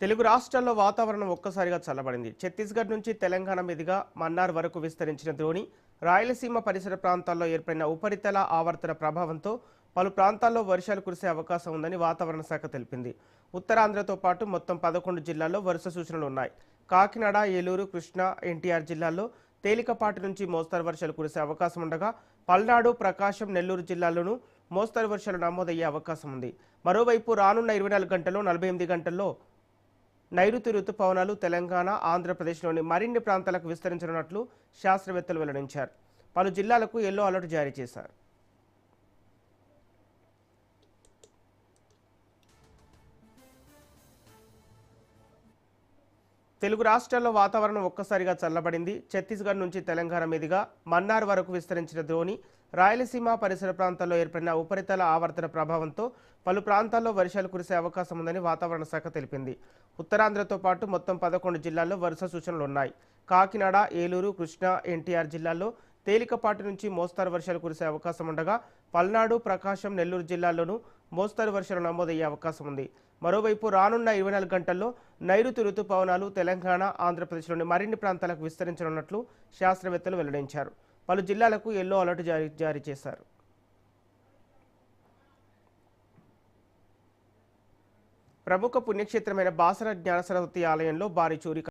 తెలుగు రాష్ట్రాల్లో వాతావరణం ఒక్కసారిగా చల్లబడింది. ఛత్తీస్గఢ్ నుంచి తెలంగాణ మీదుగా మన్నార్ వరకు విస్తరించిన ద్రోణి రాయలసీమ పరిసర ప్రాంతాల్లో ఏర్పడిన ఉపరితల ఆవర్తన ప్రభావంతో పలు ప్రాంతాల్లో వర్షాలు కురిసే అవకాశం ఉందని వాతావరణ శాఖ తెలిపింది. ఉత్తరాంధ్రతో పాటు మొత్తం 11 జిల్లాల్లో వరుస సూచనలు ఉన్నాయి. కాకినాడ, ఏలూరు, కృష్ణా, ఎన్టీఆర్ జిల్లాల్లో తేలికపాటి నుంచి మోస్తరు వర్షాలు కురిసే అవకాశం ఉండగా పల్నాడు, ప్రకాశం, నెల్లూరు జిల్లాల్లోనూ మోస్తరు వర్షాలు నమోదయ్యే అవకాశం ఉంది. మరోవైపు రానున్న 24 గంటల్లో 48 గంటల్లో నైరుతి రుతుపవనాలు తెలంగాణ, ఆంధ్రప్రదేశ్లోని మరిన్ని ప్రాంతాలకు విస్తరించనున్నట్లు శాస్త్రవేత్తలు వెల్లడించారు. పలు జిల్లాలకు ఎల్లో అలర్ట్ జారీ చేశారు. తెలుగు రాష్ట్రాల్లో వాతావరణం ఒక్కసారిగా చల్లబడింది. ఛత్తీస్గఢ్ నుంచి తెలంగాణ మీదుగా మన్నార్ వరకు విస్తరించిన ద్రోణి రాయలసీమ పరిసర ప్రాంతాల్లో ఏర్పడిన ఉపరితల ఆవర్తన ప్రభావంతో పలు ప్రాంతాల్లో వర్షాలు కురిసే అవకాశం ఉందని వాతావరణ శాఖ తెలిపింది. ఉత్తరాంధ్రతో పాటు మొత్తం 11 జిల్లాల్లో వరుస సూచనలు ఉన్నాయి. కాకినాడ, ఏలూరు, కృష్ణా, ఎన్టీఆర్ జిల్లాల్లో తేలికపాటి నుంచి మోస్తరు వర్షాలు కురిసే అవకాశం ఉండగా పల్నాడు, ప్రకాశం, నెల్లూరు జిల్లాల్లోనూ మోస్తరు వర్షాలు నమోదయ్యే అవకాశం ఉంది. మరోవైపు రానున్న 24 గంటల్లో నైరుతి రుతుపవనాలు తెలంగాణ, ఆంధ్రప్రదేశ్లోని మరిన్ని ప్రాంతాలకు విస్తరించనున్నట్లు శాస్త్రవేత్తలు వెల్లడించారు. పలు జిల్లాలకు ఎల్లో అలర్ట్ జారీ చేశారు. ప్రముఖ పుణ్యక్షేత్రమైన బాసర జ్ఞాన సరస్వతి ఆలయంలో భారీ చోరీ